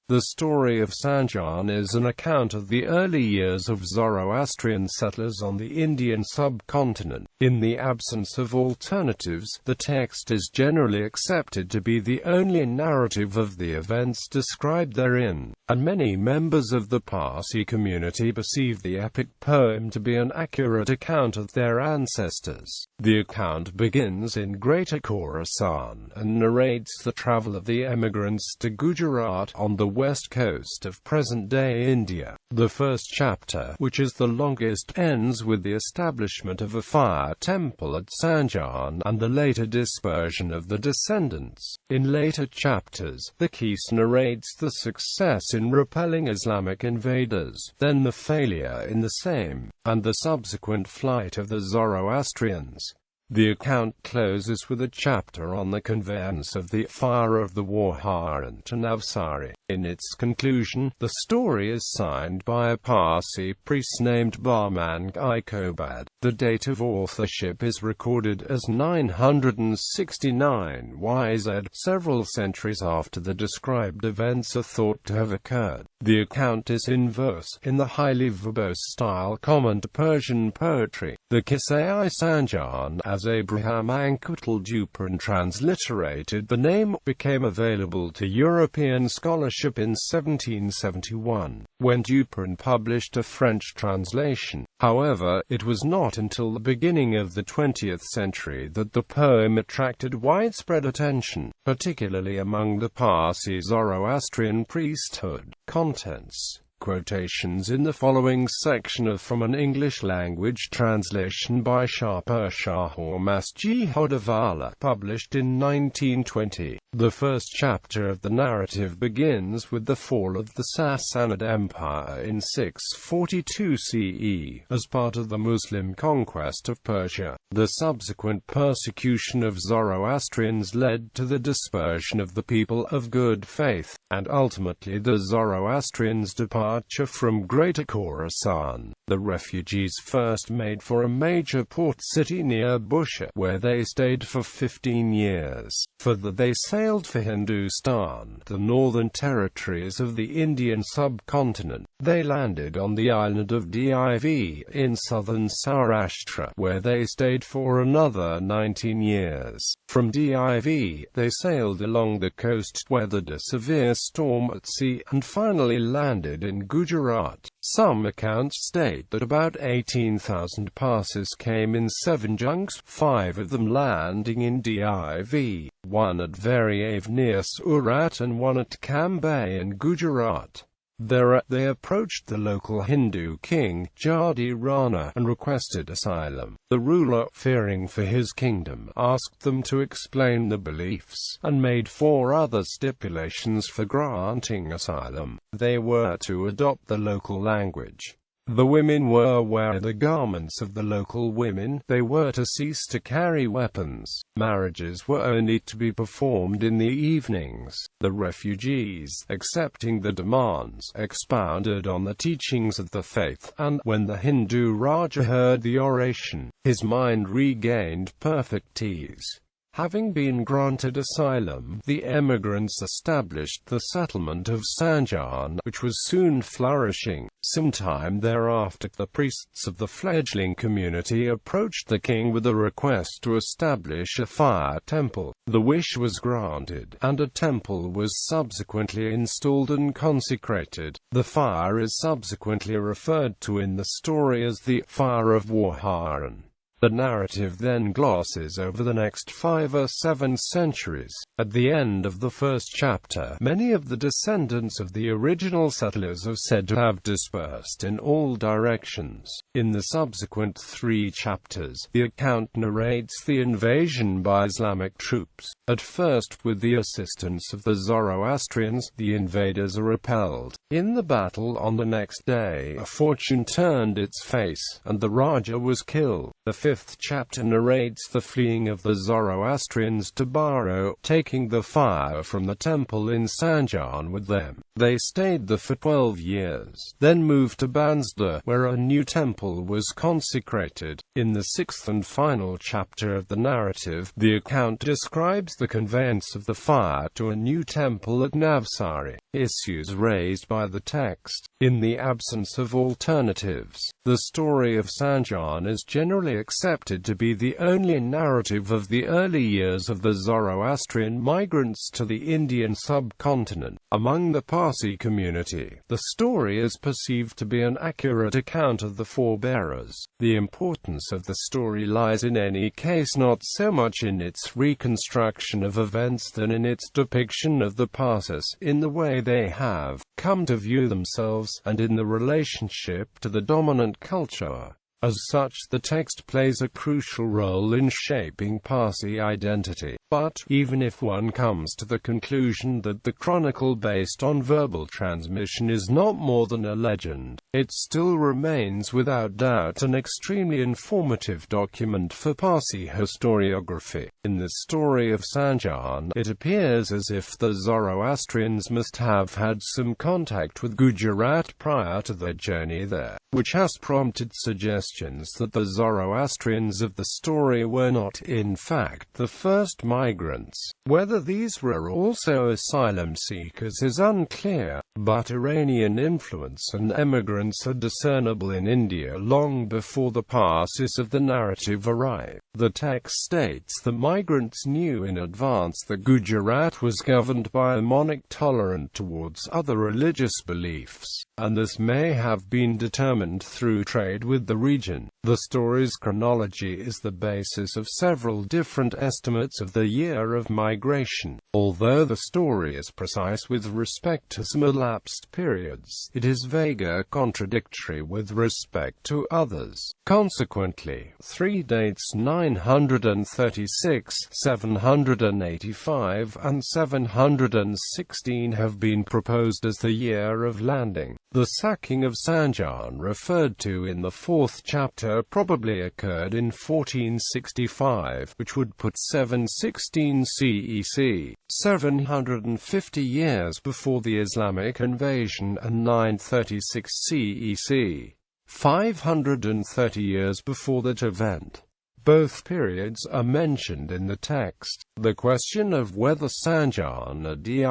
The Story of Sanjan is an account of the early years of Zoroastrian settlers on the Indian subcontinent. In the absence of alternatives, the text is generally accepted to be the only narrative of the events described therein, and many members of the Parsi community perceive the epic poem to be an accurate account of their ancestors. The account begins in Greater Khorasan and narrates the travel of the emigrants to Gujarat on the west coast of present-day India. The first chapter, which is the longest, ends with the establishment of a fire temple at Sanjan and the later dispersion of the descendants. In later chapters, the Qissa narrates the success in repelling Islamic invaders, then the failure in the same, and the subsequent flight of the Zoroastrians. The account closes with a chapter on the conveyance of the fire of the Warharan to Navsari. In its conclusion, the story is signed by a Parsi priest named Barman Ikobad. The date of authorship is recorded as 969 YZ, several centuries after the described events are thought to have occurred. The account is in verse, in the highly verbose style common to Persian poetry. The Qissa-i Sanjan, as Abraham Ankutal-Dupin transliterated the name, became available to European scholarship in 1771, when Dupin published a French translation. However, it was not until the beginning of the 20th century that the poem attracted widespread attention, particularly among the Parsi Zoroastrian priesthood. Contents. Quotations in the following section are from an English-language translation by Shapur Shahor Masjihodawala, published in 1920. The first chapter of the narrative begins with the fall of the Sassanid Empire in 642 CE, as part of the Muslim conquest of Persia. The subsequent persecution of Zoroastrians led to the dispersion of the people of good faith, and ultimately the Zoroastrians' departure from Greater Khorasan. The refugees first made for a major port city near Bushehr, where they stayed for 15 years. Further they sailed for Hindustan, the northern territories of the Indian subcontinent. They landed on the island of Div in southern Saurashtra, where they stayed for another 19 years. From Div, they sailed along the coast, weathered a severe storm at sea, and finally landed in Gujarat. Some accounts state that about 18,000 Parsis came in 7 junks, 5 of them landing in Div, 1 at Variave near Surat and 1 at Cambay in Gujarat. There they approached the local Hindu king, Jadi Rana, and requested asylum. The ruler, fearing for his kingdom, asked them to explain the beliefs, and made 4 other stipulations for granting asylum. They were to adopt the local language. The women were to wear the garments of the local women. They were to cease to carry weapons. Marriages were only to be performed in the evenings. The refugees, accepting the demands, expounded on the teachings of the faith, and, when the Hindu Raja heard the oration, his mind regained perfect ease. Having been granted asylum, the emigrants established the settlement of Sanjan, which was soon flourishing. Sometime thereafter, the priests of the fledgling community approached the king with a request to establish a fire temple. The wish was granted, and a temple was subsequently installed and consecrated. The fire is subsequently referred to in the story as the Fire of Warharan. The narrative then glosses over the next 5 or 7 centuries. At the end of the first chapter, many of the descendants of the original settlers are said to have dispersed in all directions. In the subsequent 3 chapters, the account narrates the invasion by Islamic troops. At first, with the assistance of the Zoroastrians, the invaders are repelled. In the battle on the next day, a fortune turned its face, and the Raja was killed. The 5th chapter narrates the fleeing of the Zoroastrians to Baro, taking the fire from the temple in Sanjan with them. They stayed there for 12 years, then moved to Bansda, where a new temple was consecrated. In the 6th and final chapter of the narrative, the account describes the conveyance of the fire to a new temple at Navsari. issues raised by the text. In the absence of alternatives, the story of Sanjan is generally accepted to be the only narrative of the early years of the Zoroastrian migrants to the Indian subcontinent. Among the Parsi community, the story is perceived to be an accurate account of the forebearers. The importance of the story lies in any case not so much in its reconstruction of events than in its depiction of the Parsis in the way they have come to view themselves, and in the relationship to the dominant culture. As such, the text plays a crucial role in shaping Parsi identity. But, even if one comes to the conclusion that the chronicle based on verbal transmission is not more than a legend, it still remains without doubt an extremely informative document for Parsi historiography. In the story of Sanjan, it appears as if the Zoroastrians must have had some contact with Gujarat prior to their journey there, which has prompted suggestions that the Zoroastrians of the story were not, in fact, the first migrants. Whether these were also asylum seekers is unclear, but Iranian influence and emigrants are discernible in India long before the Parsis of the narrative arrive. The text states that migrants knew in advance that Gujarat was governed by a monarch tolerant towards other religious beliefs, and this may have been determined through trade with the region. The story's chronology is the basis of several different estimates of the year of migration. Although the story is precise with respect to some elapsed periods, it is vague or contradictory with respect to others. Consequently, three dates 936, 785, and 716 have been proposed as the year of landing. The sacking of Sanjan referred to in the 4th chapter probably occurred in 1465, which would put 716 CEC, 750 years before the Islamic invasion, and 936 CEC, 530 years before that event. Both periods are mentioned in the text. The question of whether Sanjan.The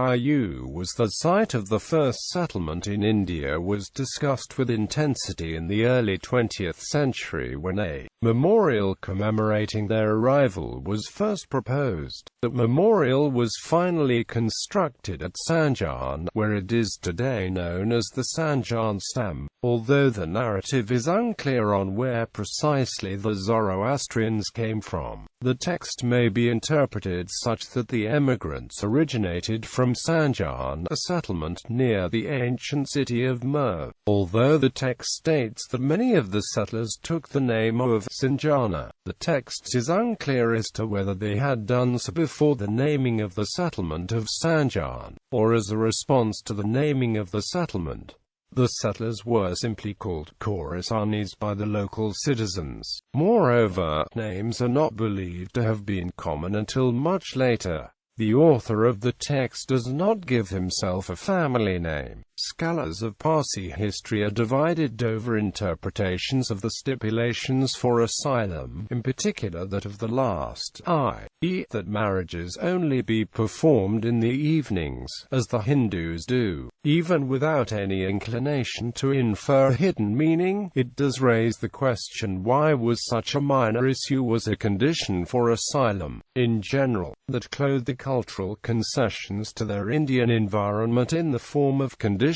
was the site of the first settlement in India was discussed with intensity in the early 20th century when a memorial commemorating their arrival was first proposed. The memorial was finally constructed at Sanjan, where it is today known as the Sanjan Stam. Although the narrative is unclear on where precisely the Zoroastrians came from, the text may be interpreted such that the emigrants originated from Sanjan, a settlement near the ancient city of Mer. Although the text states that many of the settlers took the name of Sanjana, the text is unclear as to whether they had done so before the naming of the settlement of Sanjan, or as a response to the naming of the settlement. The settlers were simply called Khorasanis by the local citizens. Moreover, names are not believed to have been common until much later. The author of the text does not give himself a family name. Scholars of Parsi history are divided over interpretations of the stipulations for asylum, in particular that of the last, i.e., that marriages only be performed in the evenings, as the Hindus do. Even without any inclination to infer a hidden meaning, it does raise the question why was such a minor issue as a condition for asylum, in general, that clothed the cultural concessions to their Indian environment in the form of conditions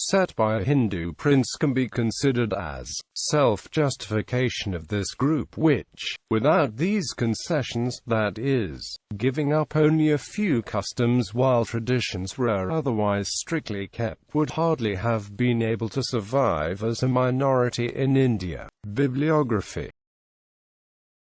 set by a Hindu prince can be considered as self-justification of this group which, without these concessions, that is, giving up only a few customs while traditions were otherwise strictly kept, would hardly have been able to survive as a minority in India. Bibliography.